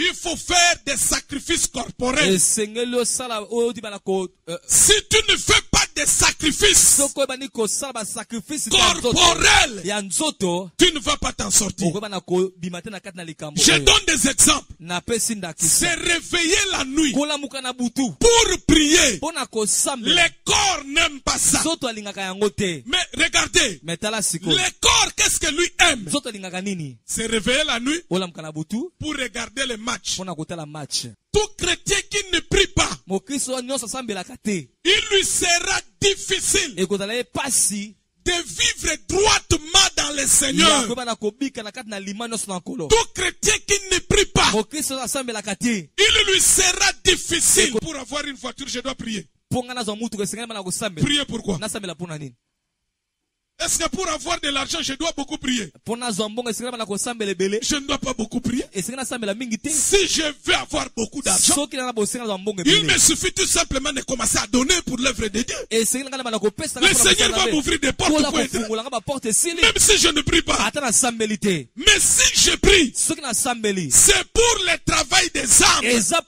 il faut faire des sacrifices corporels. Si tu ne fais pas des sacrifices corporels, tu ne vas pas t'en sortir. Je donne des exemples. Se réveiller la nuit pour prier. Les corps n'aiment pas ça. Mais regardez, les corps, qu'est-ce que lui aime? Se réveiller la nuit pour regarder les matchs. Tout chrétien qui ne prie pas, il lui sera difficile de vivre droitement dans le Seigneur. Tout chrétien qui ne prie pas, il lui sera difficile. Pour avoir une voiture, je dois prier. Prier pourquoi? Est-ce que pour avoir de l'argent, je dois beaucoup prier? Je ne dois pas beaucoup prier. Si je veux avoir beaucoup d'argent, il me suffit tout simplement de commencer à donner pour l'œuvre de Dieu. Le Seigneur va m'ouvrir des portes pour aider. Même si je ne prie pas. Mais si je prie, c'est pour le travail des âmes. C'est en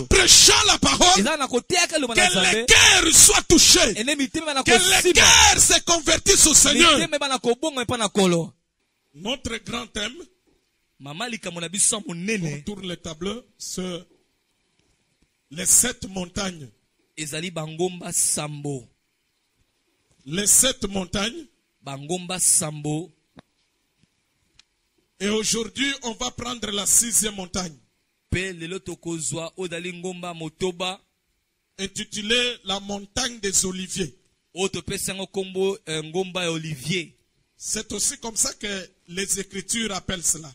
prêchant la parole que les cœurs soient touchés. Que les cœurs se convertissent au Seigneur. Notre grand thème, on tourne le tableau sur les 7 montagnes. Les 7 montagnes. Et aujourd'hui, on va prendre la 6e montagne. Intitulée la montagne des Oliviers. C'est aussi comme ça que les Écritures appellent cela.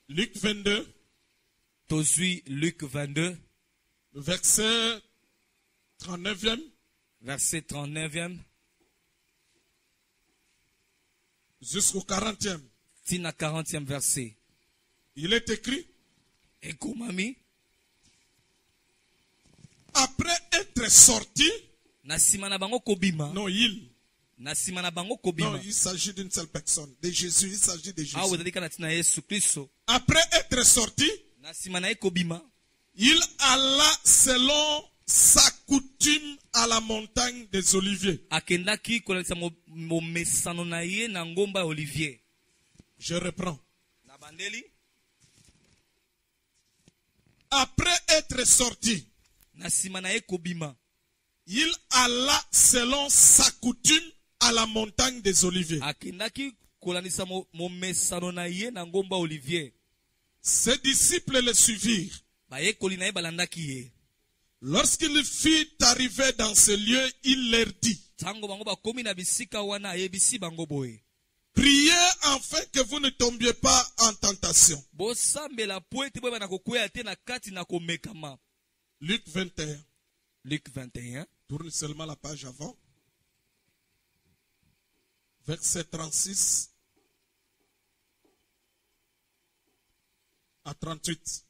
Luc 22. Luc 22. Verset 39e. Verset 39e. Jusqu'au 40e. 40e verset. Il est écrit. Après être sorti. Non, il. Non, il s'agit d'une seule personne. De Jésus, il s'agit de Jésus. Après être sorti, il alla selon sa coutume à la montagne des Oliviers. Je reprends. Après être sorti, il alla selon sa coutume à la montagne des Oliviers. Ses disciples le suivirent. Lorsqu'il fut arrivé dans ce lieu, il leur dit: priez afin que vous ne tombiez pas en tentation. Luc 21. Luc 21. Tourne seulement la page avant. Verset 36 à 38.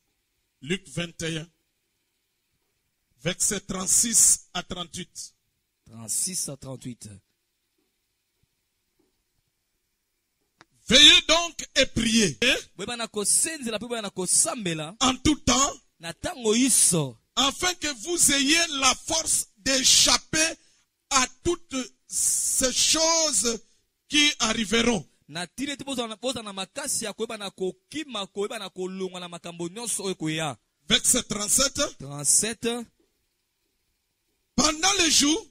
Luc 21. Verset 36 à 38. 36 à 38. Veillez donc et priez. En tout temps. Afin que vous ayez la force d'échapper à toutes ces choses qui arriveront. Verset 37. Pendant les jours,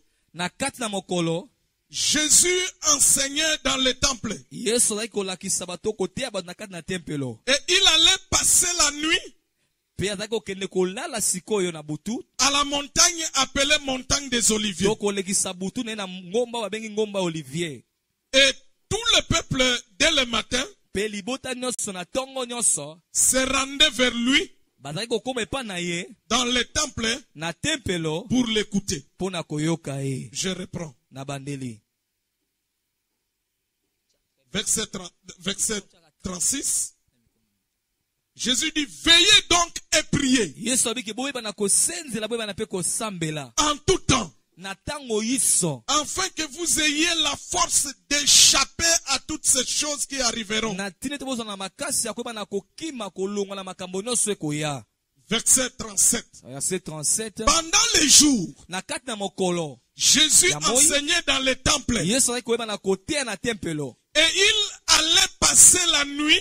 Jésus enseignait dans le temple. Et il allait passer la nuit à la montagne appelée montagne des Oliviers. Et tout le peuple, dès le matin, se rendait vers lui dans le temple pour l'écouter. Je reprends. Verset 36. Jésus dit: veillez donc et priez. En tout temps. afin que vous ayez la force d'échapper à toutes ces choses qui arriveront. Verset 37. Pendant les jours, Jésus enseignait dans les temples. Et il allait passer la nuit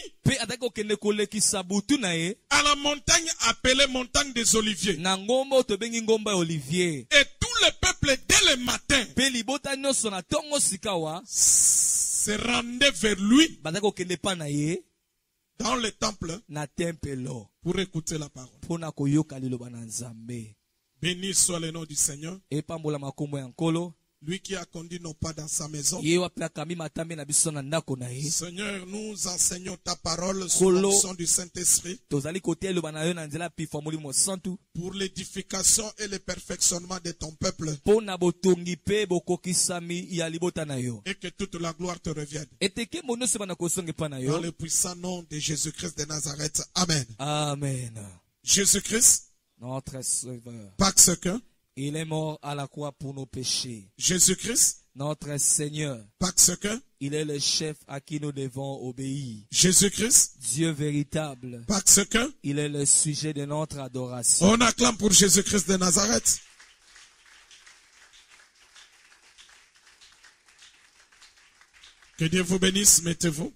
à la montagne appelée montagne des Oliviers. Et tout le peuple, dès le matin, se rendait vers lui dans le temple pour écouter la parole. Béni soit le nom du Seigneur. Lui qui a conduit nos pas dans sa maison. Seigneur, nous enseignons ta parole sous l'onction du Saint-Esprit pour l'édification et le perfectionnement de ton peuple. Et que toute la gloire te revienne. Dans le puissant nom de Jésus-Christ de Nazareth. Amen. Amen. Jésus-Christ, notre Sauveur, parce que il est mort à la croix pour nos péchés. Jésus-Christ, notre Seigneur, parce que il est le chef à qui nous devons obéir. Jésus-Christ, Dieu véritable, parce que il est le sujet de notre adoration. On acclame pour Jésus-Christ de Nazareth. Que Dieu vous bénisse, mettez-vous.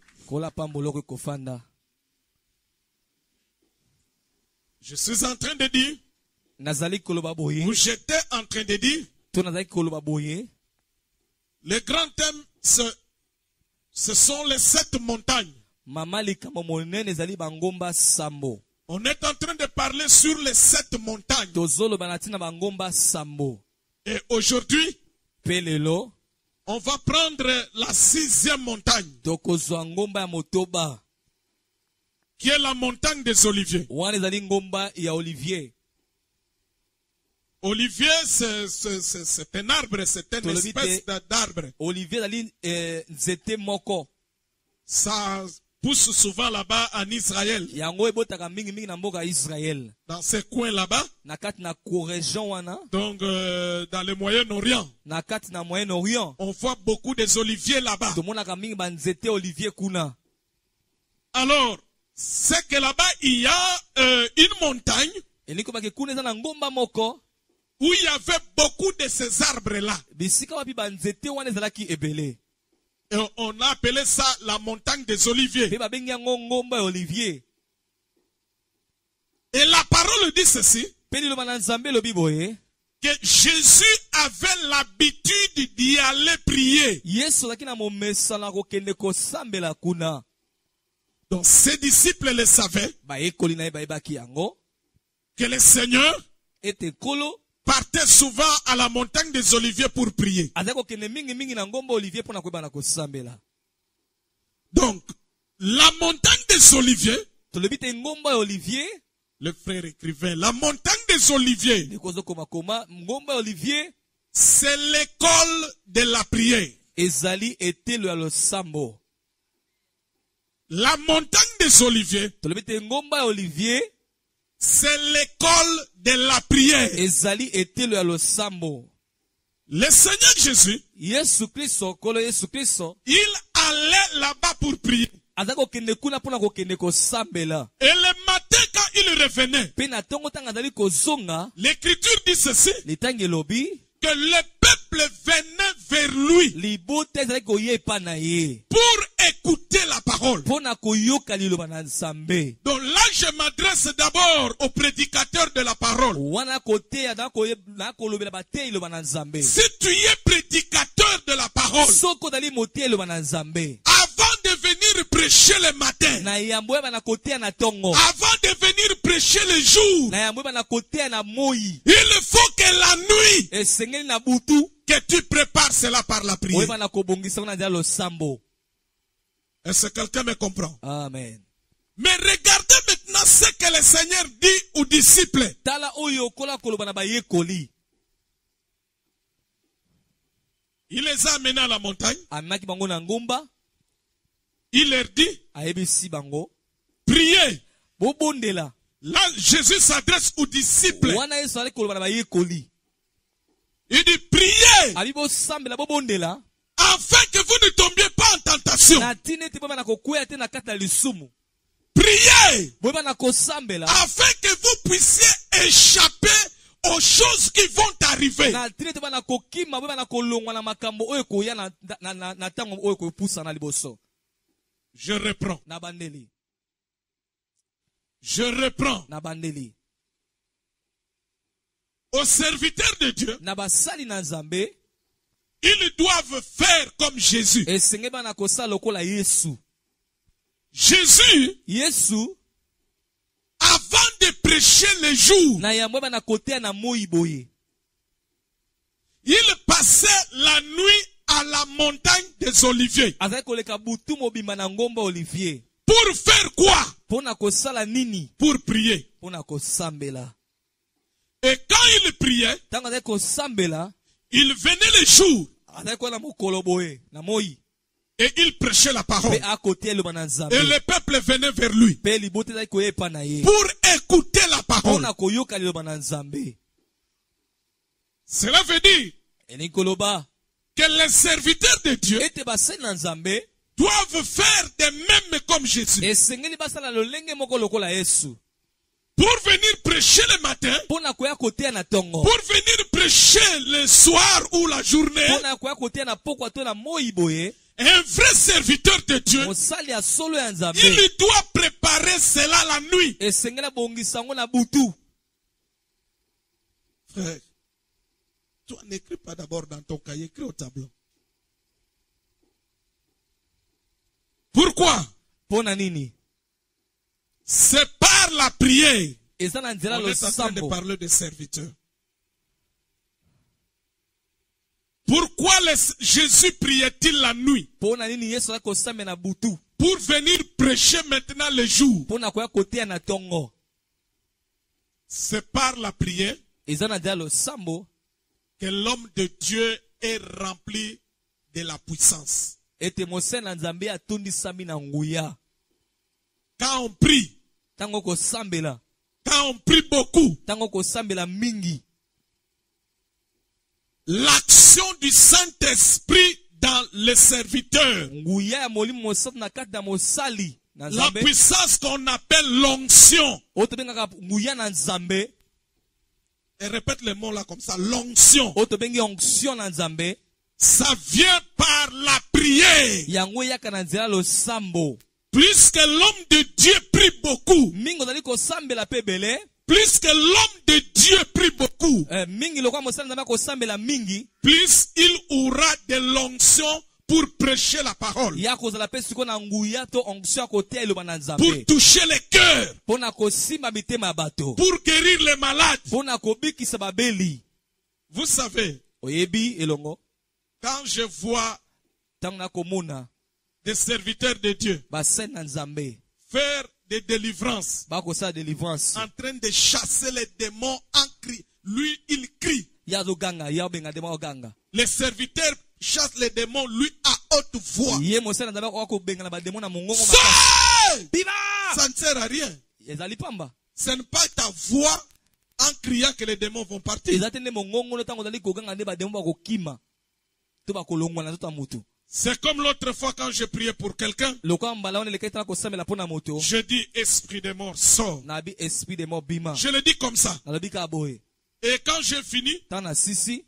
Je suis en train de dire, ou j'étais en train de dire, le grand thème, ce sont les 7 montagnes. On est en train de parler sur les 7 montagnes. Et aujourd'hui, on va prendre la 6e montagne, qui est la montagne des Oliviers. Olivier, c'est un arbre, c'est une espèce d'arbre. Ça pousse souvent là-bas en Israël. Dans ces coins là-bas. Donc, dans le Moyen-Orient. On voit beaucoup des oliviers là-bas. Alors, c'est que là-bas, il y a une montagne où il y avait beaucoup de ces arbres-là. Et on a appelé ça la montagne des oliviers. Et la parole dit ceci, que Jésus avait l'habitude d'y aller prier. Donc ses disciples le savaient, que le Seigneur partait souvent à la montagne des Oliviers pour prier. Donc, la montagne des Oliviers, le frère écrivait, la montagne des Oliviers, c'est l'école de la prière. La montagne des Oliviers, c'est l'école de la prière. Le Seigneur Jésus, il allait là-bas pour prier. Et le matin quand il revenait, l'Écriture dit ceci, que le peuple venait vers lui pour écouter la parole. Donc là, je m'adresse d'abord aux prédicateurs de la parole. Si tu es prédicateur de la parole, avant de venir prêcher le matin, avant de venir prêcher le jour, il faut que la nuit, que tu prépares cela par la prière. Est-ce que quelqu'un me comprend? Amen. Mais regardez maintenant ce que le Seigneur dit aux disciples. Il les a amenés à la montagne. Il leur dit, priez. Là, Jésus s'adresse aux disciples. Il dit priez. Afin que vous ne tombiez pas en tentation. Priez. Afin que vous puissiez échapper aux choses qui vont arriver. Je reprends. Je reprends. Aux serviteurs de Dieu, ils doivent faire comme Jésus. Jésus, avant de prêcher le jour, il passait la nuit à la montagne des Oliviers. Pour faire quoi? Pour prier. Et quand il priait, il venait le jour et il prêchait la parole. Et le peuple venait vers lui pour écouter la parole. Cela veut dire que les serviteurs de Dieu doivent faire de même comme Jésus. Pour venir prêcher le matin, pour venir prêcher le soir ou la journée, un vrai serviteur de Dieu, il doit préparer cela la nuit. Frère, toi n'écris pas d'abord dans ton cahier, écris au tableau. Pourquoi? C'est par la prière. On est en train de parler des serviteurs. Pourquoi Jésus priait-il la nuit? Pour venir prêcher maintenant le jour. C'est par la prière que l'homme de Dieu est rempli de la puissance. Quand on prie, quand on prie beaucoup, l'action du Saint-Esprit dans les serviteurs, la puissance qu'on appelle l'onction, et répète le mot là comme ça, l'onction, ça vient par la prière. Plus que l'homme de Dieu prie beaucoup, plus que l'homme de Dieu prie beaucoup, plus il aura de l'onction pour prêcher la parole, pour toucher les cœurs, pour guérir les malades. Vous savez, quand je vois des serviteurs de Dieu faire des délivrances, en train de chasser les démons en cri, lui il crie. Les serviteurs chassent les démons, lui à haute voix. Sors! Ça ne sert à rien. Ce n'est pas ta voix en criant que les démons vont partir. C'est comme l'autre fois quand je priais pour quelqu'un. Je dis esprit de mort, sors. Je le dis comme ça. Et quand j'ai fini,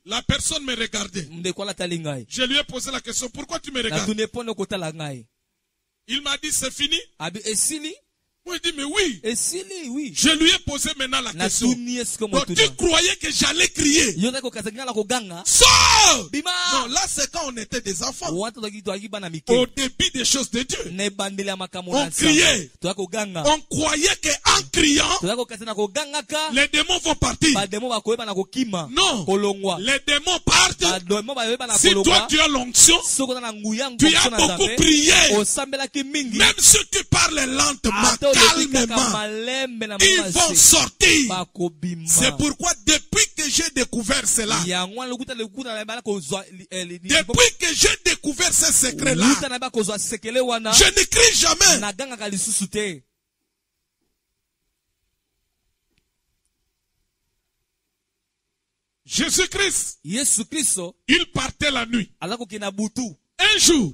la personne me regardait. Je lui ai posé la question, pourquoi tu me regardes? Il m'a dit c'est fini. Moi, il dit, mais oui. Je lui ai posé maintenant la question. Donc, tu croyais que j'allais crier? Sors! Non, là, c'est quand on était des enfants. Au début des choses de Dieu. On criait. On croyait qu'en criant, les démons vont partir. Non. Les démons partent. Si toi, tu as l'onction, tu as beaucoup prié. Même si tu parles lentement, calmement, ils vont sortir. C'est pourquoi depuis que j'ai découvert cela, depuis que j'ai découvert ce secret-là, je ne crie jamais. Jésus-Christ, il partait la nuit. Un jour,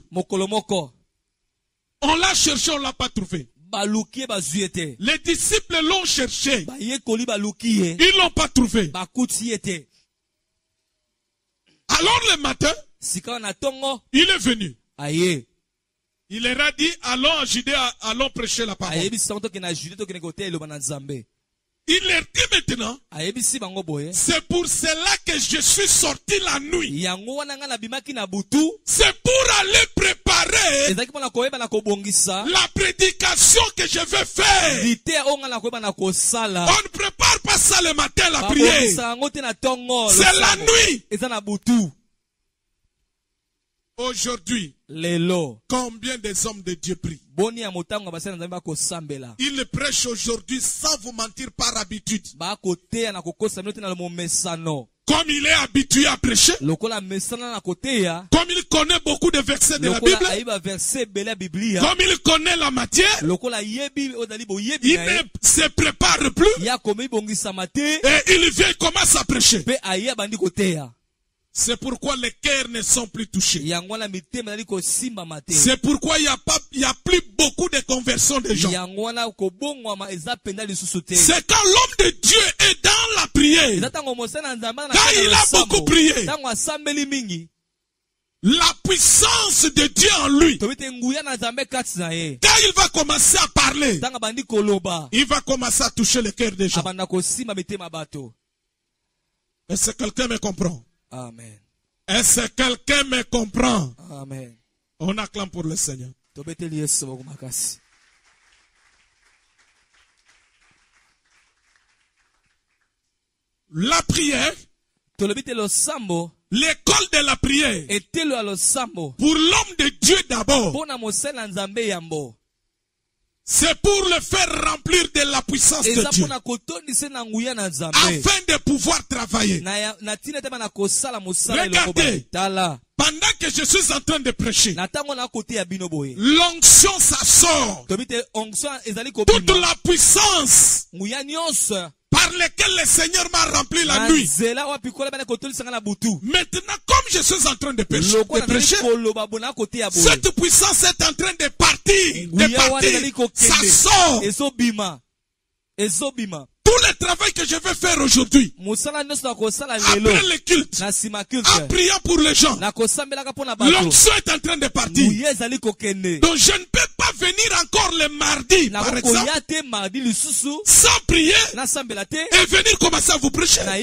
on l'a cherché, on ne l'a pas trouvé. Les disciples l'ont cherché. Ils ne l'ont pas trouvé. Alors le matin, il est venu. Il leur a dit, allons à Judée, allons prêcher la parole. Il leur dit maintenant, c'est pour cela que je suis sorti la nuit. C'est pour aller préparer la prédication que je vais faire. On ne prépare pas ça le matin, la prière. C'est la nuit. Aujourd'hui, combien des hommes de Dieu prient? Ils prêchent aujourd'hui sans vous mentir par habitude. Comme il est habitué à prêcher, comme il connaît beaucoup de versets de la Bible, comme il connaît la matière, il ne se prépare plus et il vient commencer à prêcher. C'est pourquoi les cœurs ne sont plus touchés. C'est pourquoi il n'y a plus beaucoup de conversions de gens. C'est quand l'homme de Dieu est dans la prière, quand il a beaucoup prié, la puissance de Dieu en lui, quand il va commencer à parler, il va commencer à toucher le cœur des gens. Est-ce que quelqu'un me comprend? Amen. Est-ce que quelqu'un me comprend? Amen. On acclame pour le Seigneur. La prière, l'école de la prière, pour l'homme de Dieu d'abord, c'est pour le faire remplir de la puissance de Dieu, afin de pouvoir travailler. Regardez, pendant que je suis en train de prêcher, l'onction, ça sort. Toute la puissance par laquelle le Seigneur m'a rempli la nuit. Maintenant, comme je suis en train de prêcher, cette puissance est en train de partir. Ça sort. Tout le travail que je vais faire aujourd'hui, après le culte, en priant pour les gens, l'onction est en train de partir. Donc je ne peux pas venir encore le mardi, par exemple, sans prier et venir commencer à vous prêcher. Non,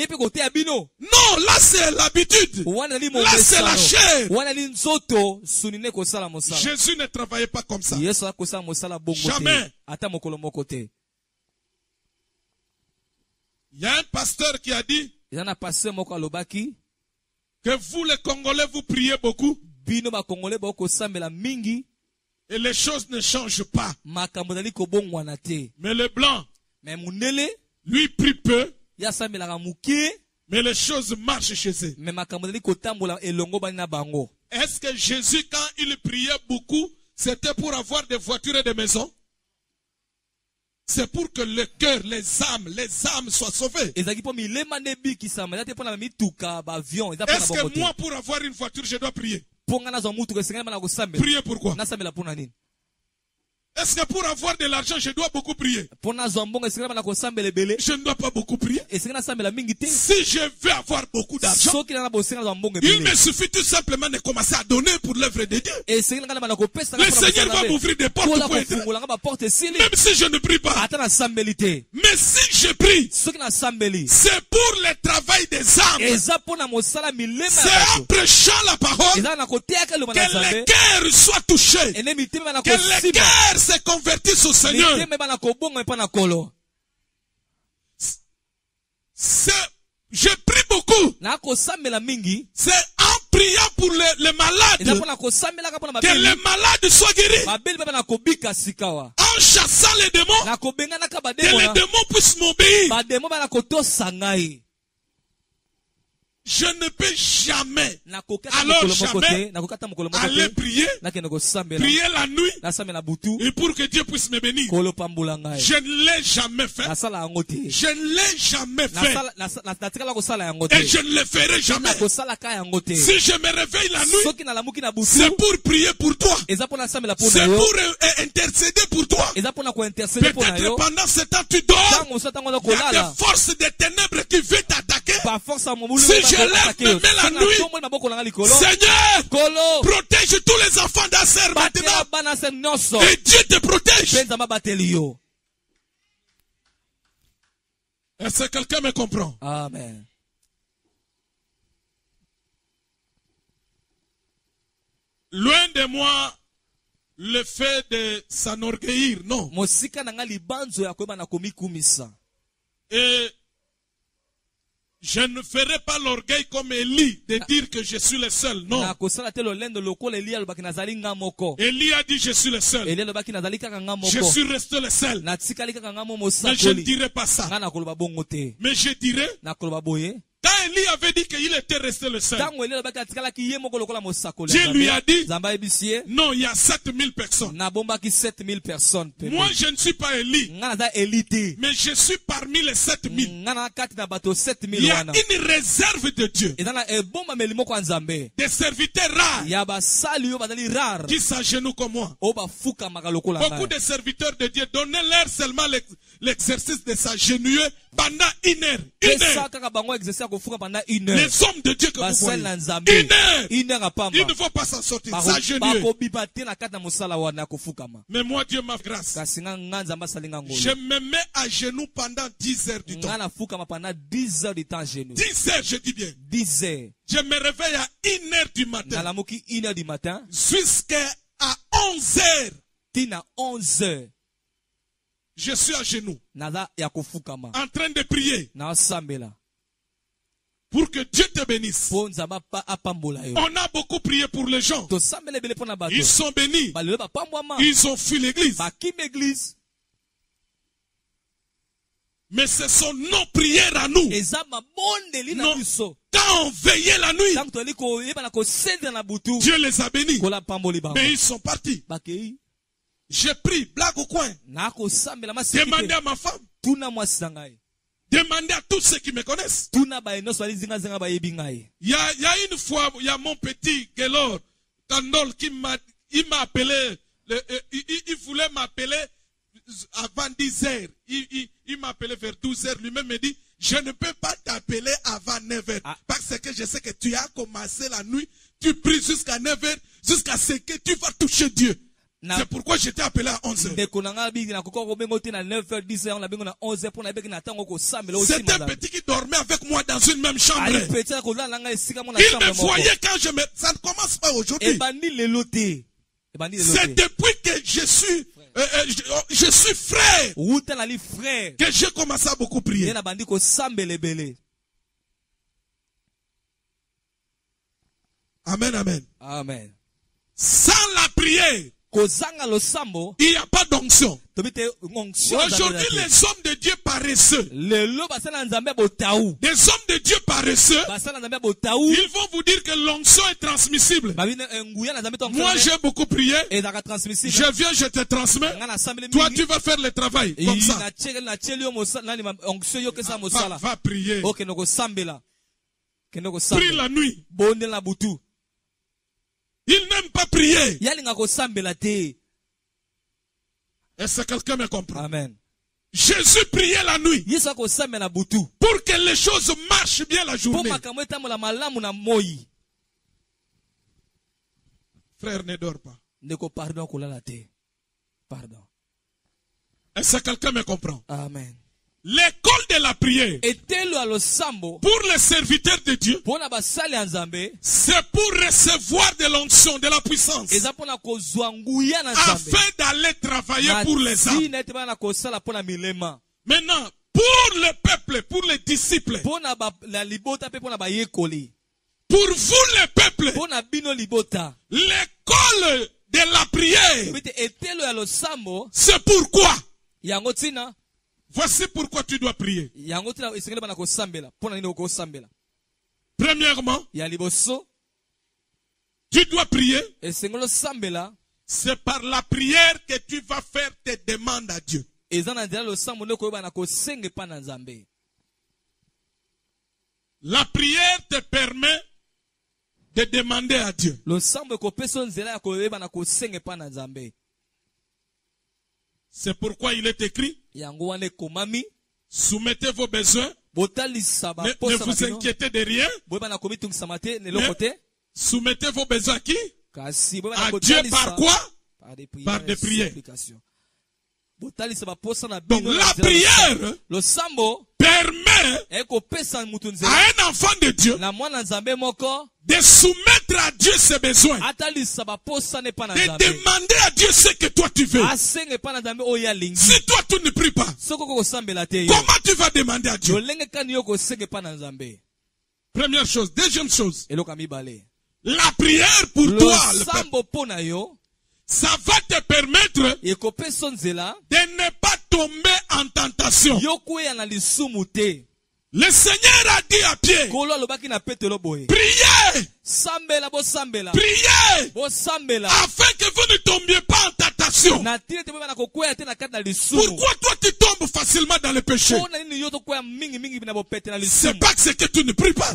là c'est l'habitude. Là c'est la chair. Jésus ne travaillait pas comme ça. Jamais. Il y a un pasteur qui a dit que vous les Congolais vous priez beaucoup et les choses ne changent pas. Mais le blanc, lui prie peu, mais les choses marchent chez eux. Est-ce que Jésus, quand il priait beaucoup, c'était pour avoir des voitures et des maisons? C'est pour que le cœur, les âmes soient sauvées. Est-ce que moi, pour avoir une voiture, je dois prier? Prier pourquoi? Est-ce que pour avoir de l'argent, je dois beaucoup prier? Je ne dois pas beaucoup prier. Si je veux avoir beaucoup d'argent, il me suffit tout simplement de commencer à donner pour l'œuvre de Dieu. Le Seigneur va m'ouvrir des portes pour être. Même si je ne prie pas. Mais si je prie, c'est pour le travail des âmes. C'est en prêchant la parole que les cœurs soient touchés. Que les cœurs se convertissent au Seigneur. Je prie beaucoup. C'est en priant pour les malades que les malades soient guéris. En chassant les démons, que les démons puissent m'obéir. je ne peux jamais, alors jamais, aller prier la nuit, et pour que Dieu puisse me bénir. Je ne l'ai jamais fait. Je ne l'ai jamais fait. Et je ne le ferai jamais. Si je me réveille la nuit, c'est pour prier pour toi. C'est pour intercéder pour toi. Peut-être pendant ce temps tu dors, il y a des forces des ténèbres qui veulent t'attaquer. Si je lève mes mains la nuit, Seigneur, protège tous les enfants d'Asser maintenant. Et Dieu te protège. Est-ce que quelqu'un me comprend? Amen. Loin de moi le fait de s'enorgueillir, non. Et je ne ferai pas l'orgueil comme Élie de dire que je suis le seul, non. Élie a dit je suis le seul. Je suis resté le seul. Mais je ne dirai pas ça. Mais je dirais, quand Élie avait dit qu'il était resté le seul, Dieu lui a dit, non, il y a 7000 personnes. Moi, je ne suis pas Élie, mais je suis parmi les 7000. Il y a une réserve de Dieu. Des serviteurs rares qui s'agenouillent comme moi. Beaucoup de serviteurs de Dieu, donnez-leur seulement l'exercice de s'agenouiller pendant une heure. Les hommes de Dieu que vous voyez, une heure, il ne faut pas s'en sortir, s'agenouiller. Mais moi, Dieu m'a grâce. Je me mets à genoux pendant 10 heures du temps. 10 heures, je dis bien. 10 heures. Je me réveille à 1 heure du matin. Jusqu'à 11 heures. 11 heures. Je suis à genoux. En train de prier. Pour que Dieu te bénisse. On a beaucoup prié pour les gens. Ils sont bénis. Ils ont fui l'église. Mais ce sont nos prières à nous. Quand on veillait la nuit, Dieu les a bénis. Mais ils sont partis. J'ai pris, blague au coin. Demandez à ma femme. Demandez à tous ceux qui me connaissent. Il y a une fois, il y a mon petit Gelor, Kandol, il m'a appelé, il voulait m'appeler avant 10 heures. Il m'a appelé vers 12 heures. Lui-même me dit, je ne peux pas t'appeler avant 9 heures. Parce que je sais que tu as commencé la nuit, tu pries jusqu'à 9 heures, jusqu'à ce que tu vas toucher Dieu. C'est pourquoi j'étais appelé à 11 heures. C'est un petit qui dormait avec moi dans une même chambre. Il me voyait quand je me... Ça ne commence pas aujourd'hui. C'est depuis que je suis frère que j'ai commencé à beaucoup prier. Amen, amen. Amen. Sans la prière, il n'y a pas d'onction. Aujourd'hui, les hommes de Dieu paresseux, des hommes de Dieu paresseux, ils vont vous dire que l'onction est transmissible. Moi, j'ai beaucoup prié. Je viens, je te transmets. Toi, tu vas faire le travail. Comme ça. Va prier. Prie la nuit. Il n'aime pas prier. Est-ce que quelqu'un me comprend? Amen. Jésus priait la nuit pour que les choses marchent bien la journée. Frère, ne dors pas. Pardon. Est-ce que quelqu'un me comprend? Amen. L'école de la prière pour les serviteurs de Dieu, c'est pour recevoir de l'onction, de la puissance, afin d'aller travailler pour les âmes. Maintenant, pour le peuple, pour les disciples, pour vous les peuples, l'école de la prière, c'est pourquoi. Voici pourquoi tu dois prier. Premièrement, tu dois prier. C'est par la prière que tu vas faire tes demandes à Dieu. La prière te permet de demander à Dieu. C'est pourquoi il est écrit, soumettez vos besoins, ne vous inquiétez de rien, mais soumettez vos besoins à qui? À Dieu par quoi? Par des prières. Donc la prière permet à un enfant de Dieu de soumettre à Dieu ses besoins, de demander à Dieu ce que toi tu veux. Si toi tu ne pries pas, comment tu vas demander à Dieu? Première chose. Deuxième chose, la prière pour toi, ça va te permettre de ne pas tomber en tentation. Le Seigneur a dit à Pierre, priez, priez, afin que vous ne tombiez pas en tentation. Pourquoi toi tu tombes facilement dans le péché? C'est pas que c'est que tu ne pries pas.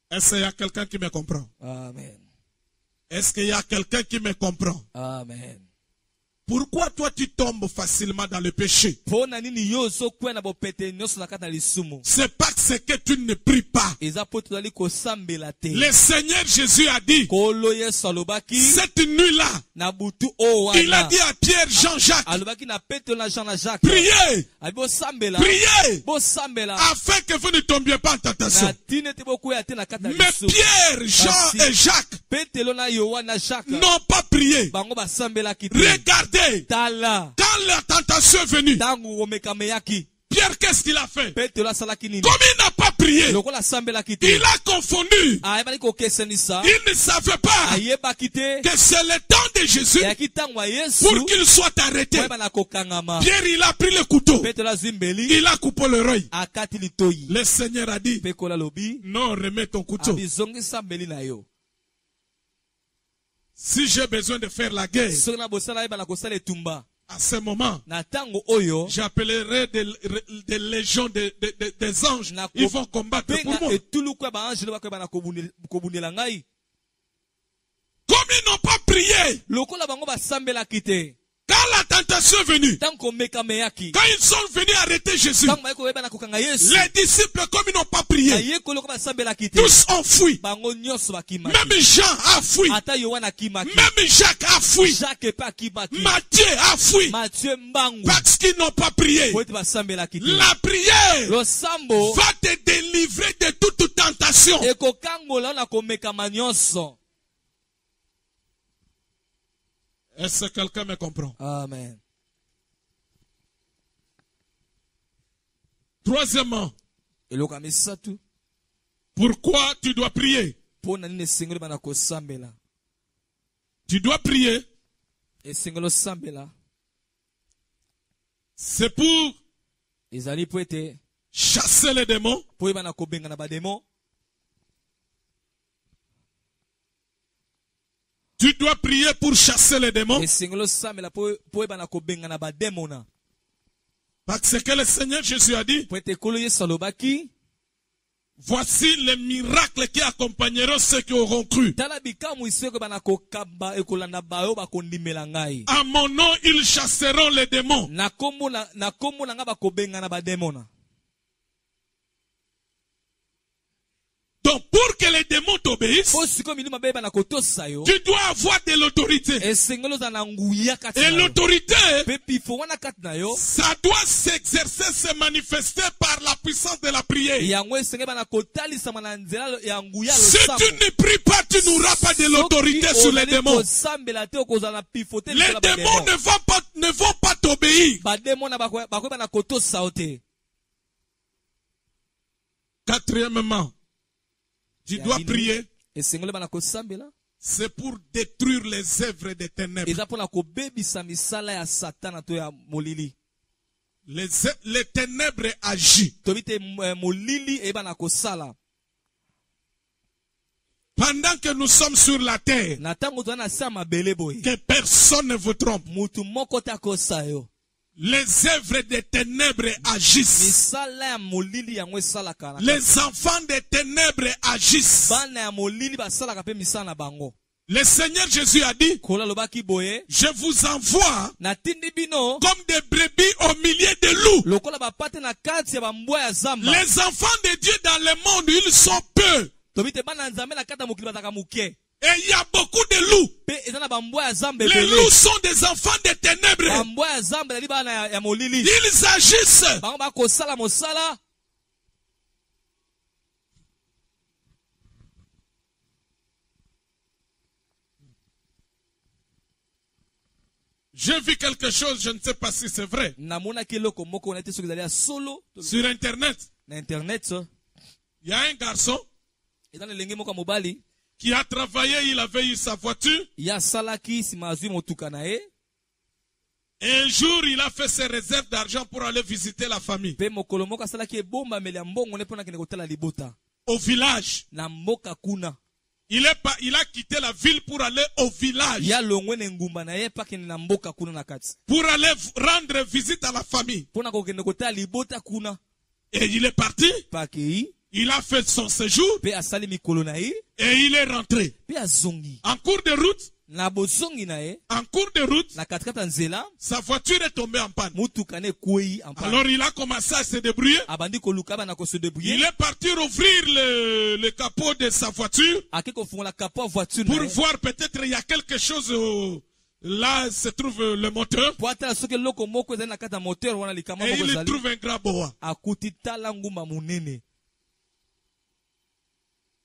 Est-ce qu'il y a quelqu'un qui me comprend? Amen. Est-ce qu'il y a quelqu'un qui me comprend? Amen. Pourquoi toi tu tombes facilement dans le péché? C'est parce que tu ne pries pas. Le Seigneur Jésus a dit, cette nuit-là, il a dit à Pierre, Jean-Jacques, priez, priez, afin que vous ne tombiez pas en tentation. Mais Pierre, Jean et Jacques n'ont pas prié. Regardez, quand la tentation est venue, Pierre, qu'est-ce qu'il a fait? Comme il n'a pas prié, il a confondu. Il ne savait pas que c'est le temps de Jésus pour qu'il soit arrêté. Pierre, il a pris le couteau. Il a coupé l'oreille. Le Seigneur a dit, non, remets ton couteau. Si j'ai besoin de faire la guerre, à ce moment, j'appellerai des légions des anges. Ils vont combattre pour moi. Comme ils n'ont pas prié, quand la tentation est venue, quand ils sont venus arrêter Jésus, les disciples, comme ils n'ont pas prié, tous ont fui. Même Jean a fui. Même Jacques a fui. Matthieu a fui. Parce qu'ils n'ont pas prié. La prière va te délivrer de toute tentation. Est-ce que quelqu'un me comprend? Amen. Troisièmement, pourquoi tu dois prier? Tu dois prier. C'est pour chasser les démons. Tu dois prier pour chasser les démons. Parce que le Seigneur Jésus a dit, voici les miracles qui accompagneront ceux qui auront cru. À mon nom, ils chasseront les démons. Donc pour que les démons t'obéissent, tu dois avoir de l'autorité. Et l'autorité, ça doit s'exercer, se manifester par la puissance de la prière. Si tu ne pries pas, tu n'auras pas de l'autorité sur les démons. Les démons ne vont pas t'obéir. Quatrièmement, tu dois prier. C'est pour détruire les œuvres des ténèbres. Les ténèbres agissent. Pendant que nous sommes sur la terre, que personne ne vous trompe. Les œuvres des ténèbres agissent. Les enfants des ténèbres agissent. Le Seigneur Jésus a dit, je vous envoie comme des brebis au milieu des loups. Les enfants de Dieu dans le monde, ils sont peu. Et il y a beaucoup de loups. Les loups sont des enfants des ténèbres. Ils agissent. J'ai vu quelque chose, je ne sais pas si c'est vrai. Sur Internet, il y a un garçon qui a travaillé, il avait eu sa voiture. Et un jour, il a fait ses réserves d'argent pour aller visiter la famille. Au village. Il a quitté la ville pour aller au village. Pour aller rendre visite à la famille. Et il est parti. Il a fait son séjour. Et il est rentré. En cours de route. Sa voiture est tombée en panne. Alors il a commencé à se débrouiller. Il est parti ouvrir le capot de sa voiture pour voir peut-être il y a quelque chose. Là se trouve le moteur. Et il trouve un grand boa.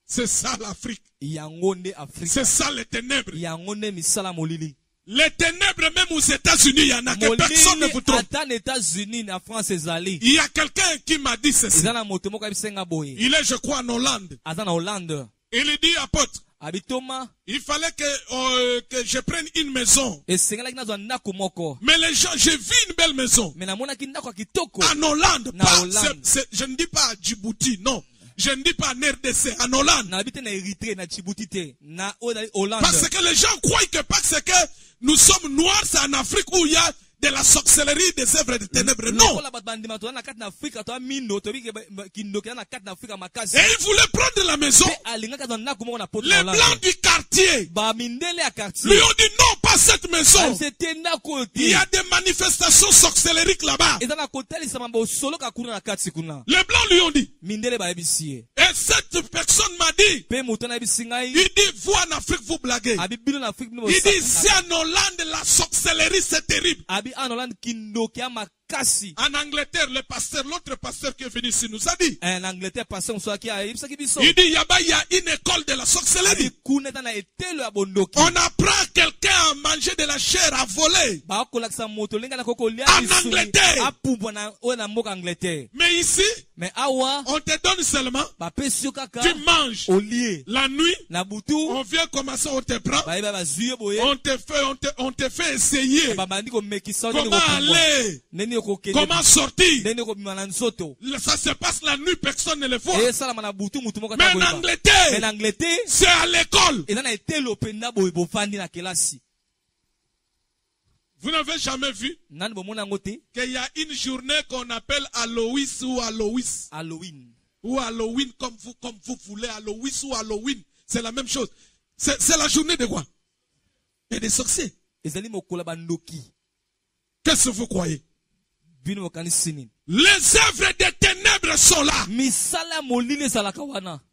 C'est ça l'Afrique. C'est ça les ténèbres. Les ténèbres même aux États-Unis, il y en a que personne ne vous trompe. Il y a quelqu'un qui m'a dit ceci. Il est, je crois, en Hollande. Il dit, apôtre, il fallait que je prenne une maison. Mais les gens, j'ai vu une belle maison. En Hollande, je ne dis pas à Djibouti, non. Je ne dis pas en RDC, en Hollande. Parce que les gens croient que parce que nous sommes noirs, c'est en Afrique où il y a de la sorcellerie, des œuvres de ténèbres. Non. Et ils voulaient prendre la maison. Les blancs du quartier lui ont dit non, pas cette maison. Il y a des manifestations sorcellériques là-bas. Les blancs lui ont dit. Et cette personne m'a dit, il dit, vous en Afrique, vous blaguez. Il dit, ici en Hollande, la sorcellerie, c'est terrible. En Angleterre, l'autre pasteur qui est venu ici nous a dit. Il dit, il y a une école de la sorcellerie. On apprend quelqu'un à manger de la chair, à voler. En Angleterre. Mais ici, on te donne seulement, tu manges la nuit, on vient commencer, on te prend, on te fait essayer comment aller, comment sortir. Ça se passe la nuit, personne ne le voit. Mais en Angleterre, c'est à l'école. Vous n'avez jamais vu qu'il y a une journée qu'on appelle Halloween ou Halloween. Ou Halloween comme vous voulez, Halloween ou Halloween. C'est la même chose. C'est la journée de quoi? Et des sorciers. Qu'est-ce que vous croyez? Les œuvres des ténèbres sont là.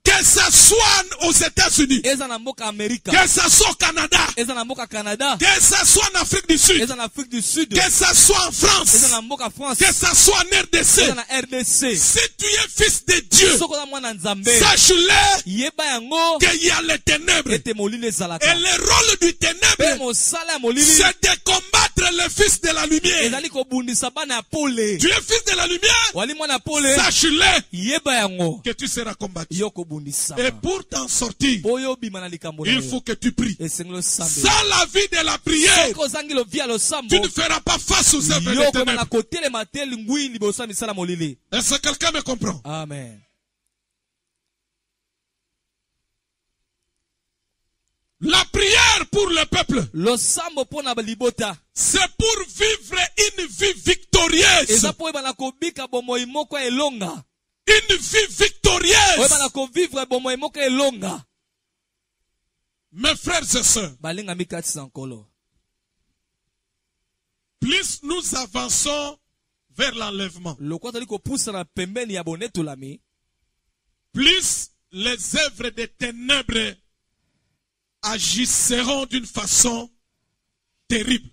Que ce soit aux États-Unis, que ce soit au Canada, que ce soit en Afrique du Sud, que ce soit en France, que ce soit en RDC. Si tu es fils de Dieu, sache-le qu'il y a les ténèbres. Et le rôle du ténèbre, c'est de combattre le fils de la lumière. Tu es fils de la lumière, sache-le que tu seras combattu. Et pour t'en sortir, il faut que tu pries. Sans la vie de la prière, tu ne feras pas face aux œuvres des ténèbres. Est-ce que quelqu'un me comprend? Amen. La prière pour le peuple, c'est pour vivre une vie victorieuse. Une vie victorieuse. Mes frères et sœurs, plus nous avançons vers l'enlèvement, plus les œuvres des ténèbres agisseront d'une façon terrible.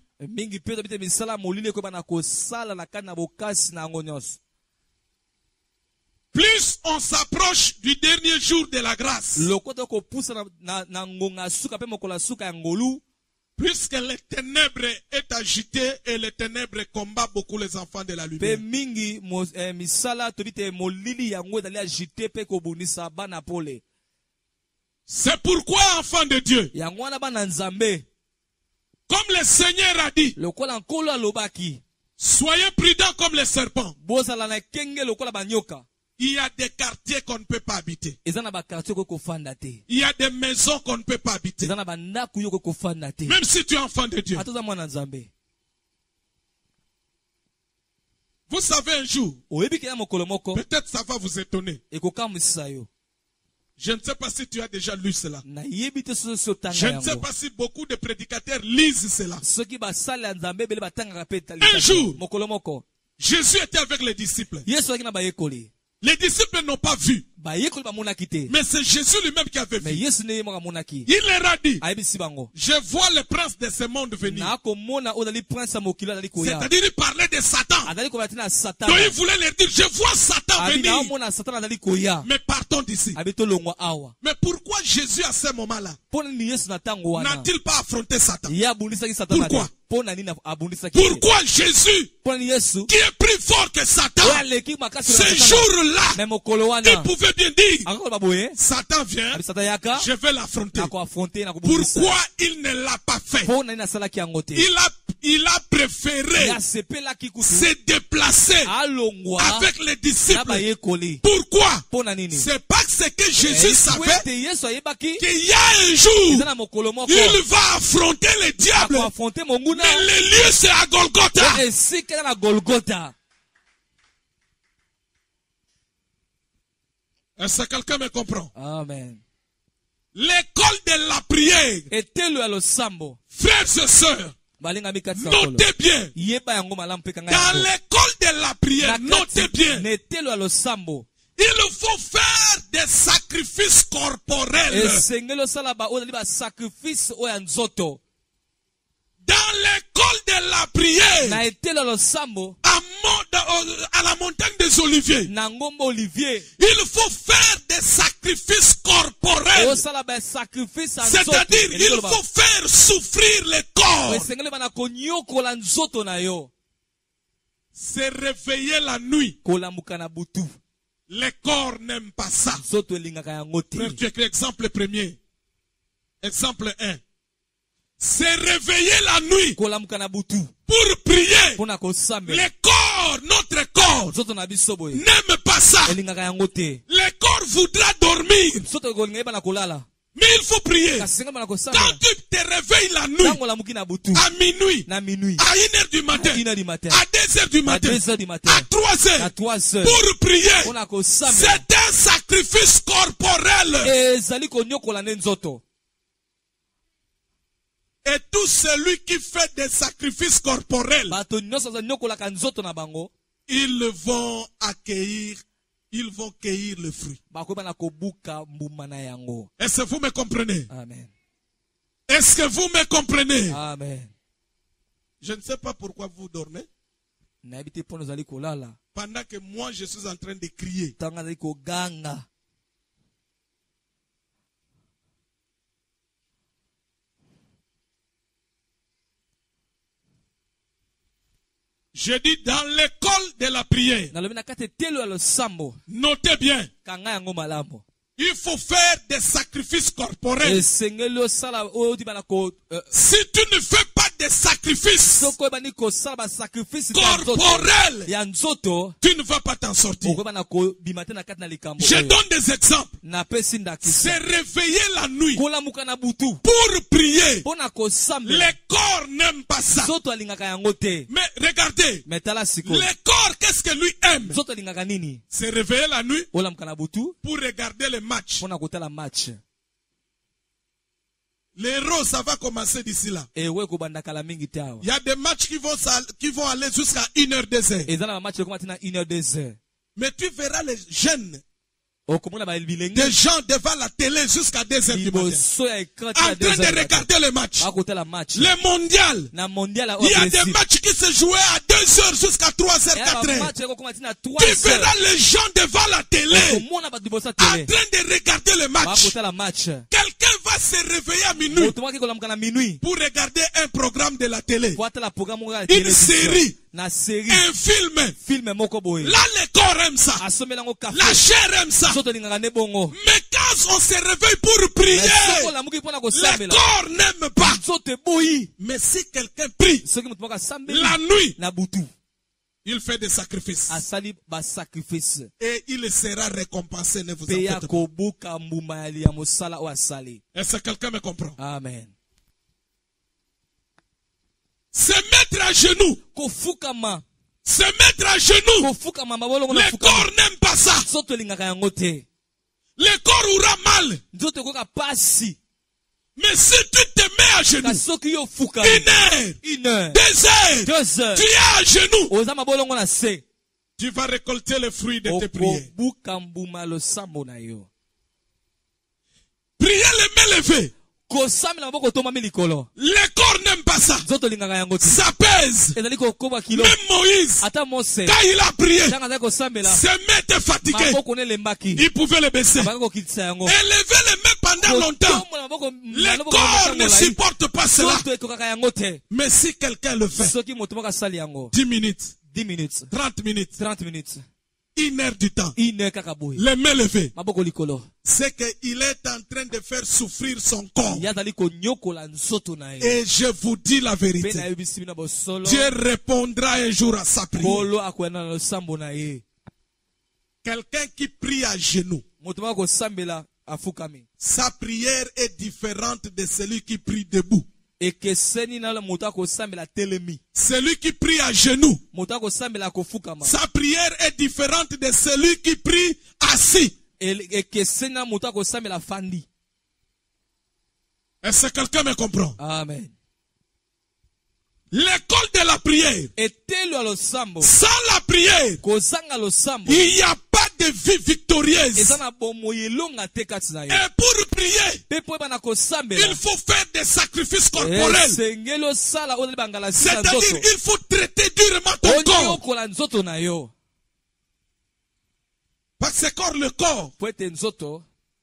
Plus on s'approche du dernier jour de la grâce, puisque les ténèbres est agité et les ténèbres combat beaucoup les enfants de la lumière. C'est pourquoi, enfants de Dieu, comme le Seigneur a dit, soyez prudents comme les serpents. Il y a des quartiers qu'on ne peut pas habiter. Il y a des maisons qu'on ne peut pas habiter. Même si tu es enfant de Dieu. Vous savez un jour, peut-être ça va vous étonner. Je ne sais pas si tu as déjà lu cela. Je ne sais pas si beaucoup de prédicateurs lisent cela. Un jour, Jésus était avec les disciples. Les disciples n'ont pas vu. Mais c'est Jésus lui-même qui avait vu. Il leur a dit, je vois le prince de ce monde venir. C'est-à-dire il parlait de Satan. Donc il voulait leur dire, je vois Satan venir. Mais partons d'ici. Mais pourquoi Jésus à ce moment-là n'a-t-il pas affronté Satan? Pourquoi? Pourquoi Jésus, qui est plus fort que Satan, ce jour-là, il pouvait bien dire, Satan vient, je vais l'affronter. Pourquoi il ne l'a pas fait? Il a préféré se déplacer avec les disciples. Pourquoi? C'est parce que Jésus savait qu'il y a un jour, il va affronter le diable. Mais le lieu c'est à Golgotha. Est-ce que quelqu'un me comprend? Amen. L'école de la prière. Frères et sœurs, notez bien. Dans l'école de la prière, notez bien. Il faut faire des sacrifices corporels. Dans l'école de la prière, à la montagne des Oliviers, il faut faire des sacrifices corporels. C'est-à-dire, il faut faire souffrir le corps. C'est réveiller la nuit. Le corps n'aime pas ça. Frère, tu écris exemple premier. Exemple 1. C'est réveiller la nuit pour prier. Le corps, notre corps, n'aime pas ça. Le corps voudra dormir. Mais il faut prier. Quand tu te réveilles la nuit, à minuit, à 1h du matin, à 2h du matin, à 3h, pour prier, c'est un sacrifice corporel. Et tout celui qui fait des sacrifices corporels, ils vont cueillir le fruit. Est-ce que vous me comprenez? Amen. Est-ce que vous me comprenez? Amen. Je ne sais pas pourquoi vous dormez. Pendant que moi je suis en train de crier. Je dis dans l'école de la prière. Notez bien. Il faut faire des sacrifices corporels. Si tu ne fais pas des sacrifices corporels, tu ne vas pas t'en sortir. Je donne des exemples. Se réveiller la nuit pour prier. Les corps n'aiment pas ça. Mais regardez, le corps, qu'est-ce que lui aime? Se réveiller la nuit pour regarder le match. L'héros, ça va commencer d'ici là. Il y a des matchs qui vont aller jusqu'à 1h, 2h. Mais tu verras les jeunes, des gens devant la télé jusqu'à 2h du matin, en train de regarder le match. Le mondial, il y a des matchs qui se jouaient à 2h jusqu'à 3h, 4h. Tu verras les gens devant la télé, en train de regarder le match. Quelqu'un va se réveiller à minuit pour regarder un programme de la télé, une série, un film. Là, le corps aime ça. La chair aime ça. Mais quand on se réveille pour prier, le corps n'aime pas. Mais si quelqu'un prie la nuit, il fait des sacrifices. Et il sera récompensé. Ne vous en faites pas. Est-ce que quelqu'un me comprend? Amen. Se mettre à genoux. Se mettre à genoux. Le corps n'aime pas ça. Le corps aura mal. Mais si tu te mets à genoux, 1 heure, 2 heures, tu es à genoux, tu vas récolter le fruit de tes prières. Priez les mains levées. Le corps n'aime pas ça. Ça pèse. Même Moïse, quand il a prié, ses mains étaient fatiguées. Il pouvait les baisser. Élever les mains pendant longtemps, le corps ne supporte pas cela. Mais si quelqu'un le fait, 10 minutes, 30 minutes, 1 heure du temps, les mains levées, c'est qu'il est en train de faire souffrir son corps. Et je vous dis la vérité, Dieu répondra un jour à sa prière. Quelqu'un qui prie à genoux, sa prière est différente de celui qui prie debout. Celui qui prie à genoux, sa prière est différente de celui qui prie assis. Est-ce que quelqu'un me comprend? Amen. L'école de la prière. Sans la prière, il n'y a pas de vie victorieuse. Et pour prier, il faut faire des sacrifices corporels. C'est-à-dire il faut traiter durement ton corps. Parce que le corps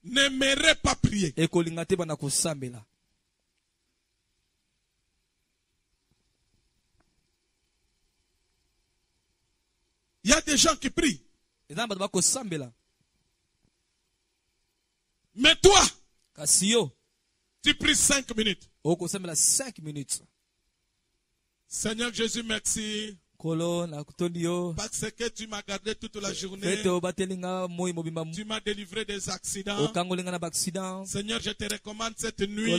n'aimerait pas prier. Il y a des gens qui prient. Mais toi, tu pries 5 minutes. Seigneur Jésus, merci. Parce que tu m'as gardé toute la journée. Tu m'as délivré des accidents. Seigneur, je te recommande cette nuit.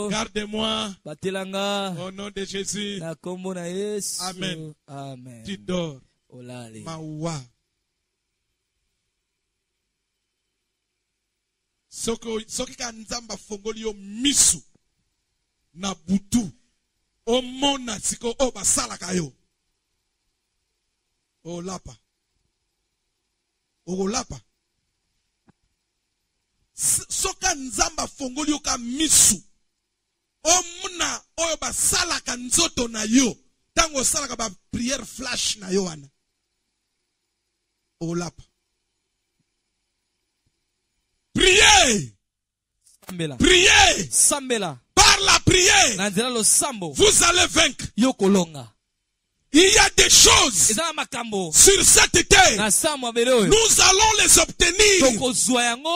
Garde-moi. Au nom de Jésus. Amen. Amen. Tu dors. Mawa. Soki ka nzamba fongoli yo misu na butu omona siko o basala kayo o lapa soka nzamba fongoli yo ka misu omona oyo basala ka nzoto na yo Tango salaka ba prière flash na yoana. Olap. Priez. Sambela. Priez. Sambela. Par la prière. Nanzela lo sambo. Vous allez vaincre. Yokolonga. Il y a des choses sur cette terre. Nous allons les obtenir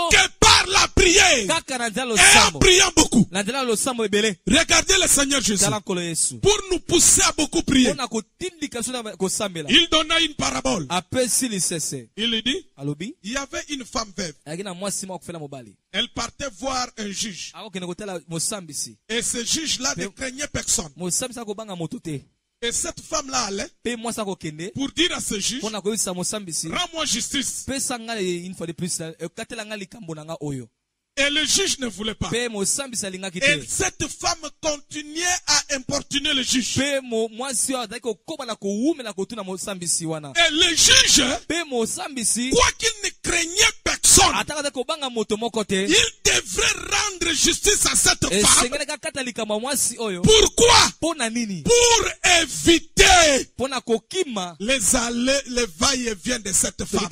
que par la prière et en priant beaucoup. Regardez le Seigneur Jésus. Pour nous pousser à beaucoup prier, il donna une parabole. Il lui dit, il y avait une femme veuve. Elle partait voir un juge. Et ce juge-là ne craignait personne. Et cette femme-là allait pour dire à ce juge, rends-moi justice. Et le juge ne voulait pas. Et cette femme continuait à importuner le juge. Et le juge, quoi qu'il ne craignait personne, il devrait rendre justice à cette femme. Pourquoi? Pour éviter les va-et-vient de cette femme.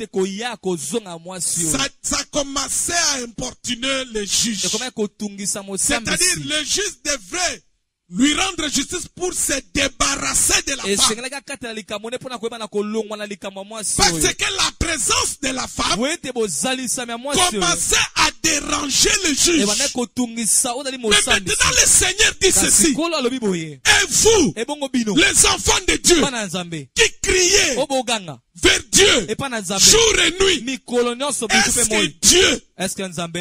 Ça commençait à importuner le juge. C'est-à-dire le juge devrait lui rendre justice pour se débarrasser de la femme. Parce que la présence de la femme commençait à déranger le juge. Mais maintenant le Seigneur dit ceci. Et vous, les enfants de Dieu, qui criez vers Dieu jour et nuit, est-ce que Dieu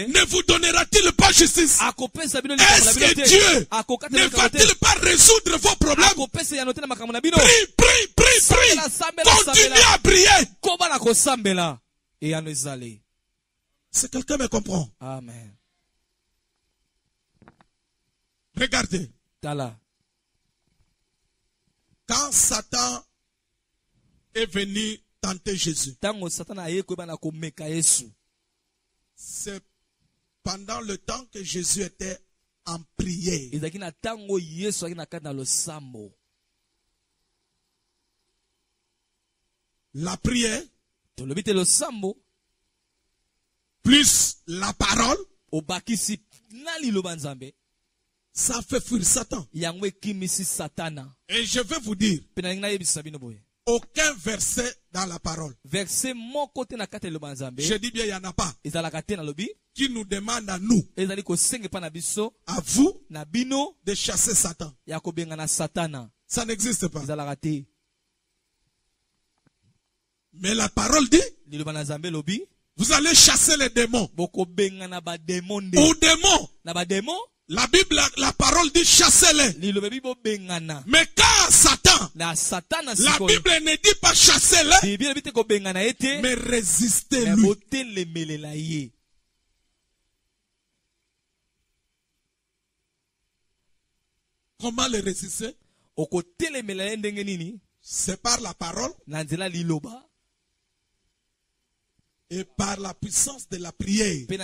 ne vous donnera-t-il pas justice? Est-ce que Dieu ne va-t-il pas résoudre vos problèmes? Prie. Continuez à prier. Si quelqu'un me comprend. Amen. Regardez. Quand Satan est venu tenter Jésus, c'est pendant le temps que Jésus était en prière. La prière, plus la parole, ça fait fuir Satan. Et je vais vous dire, aucun verset dans la parole, je dis bien il n'y en a pas, qui nous demande à nous, à vous, de chasser Satan. Ça n'existe pas. Mais la parole dit, vous allez chasser les démons. Aux démons. La Bible, la parole dit chassez-les. Mais quand Satan, la Bible ne dit pas chassez-les, mais résistez-lui. Comment le résister? C'est par la parole et par la puissance de la prière qui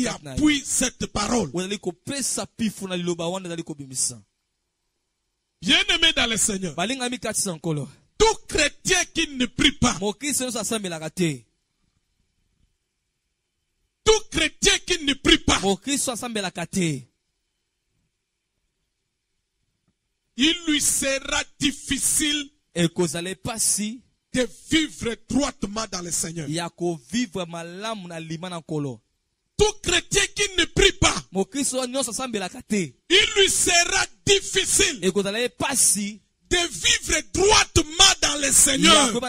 appuie cette parole. Bien-aimé dans le Seigneur, tout chrétien qui ne prie pas, tout chrétien qui ne prie pas, il lui sera difficile de vivre droitement dans le Seigneur. Tout chrétien qui ne prie pas, il lui sera difficile de vivre droitement dans le Seigneur. Tout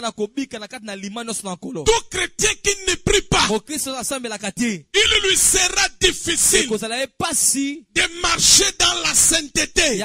chrétien qui ne prie pas, il lui sera difficile de marcher dans la sainteté.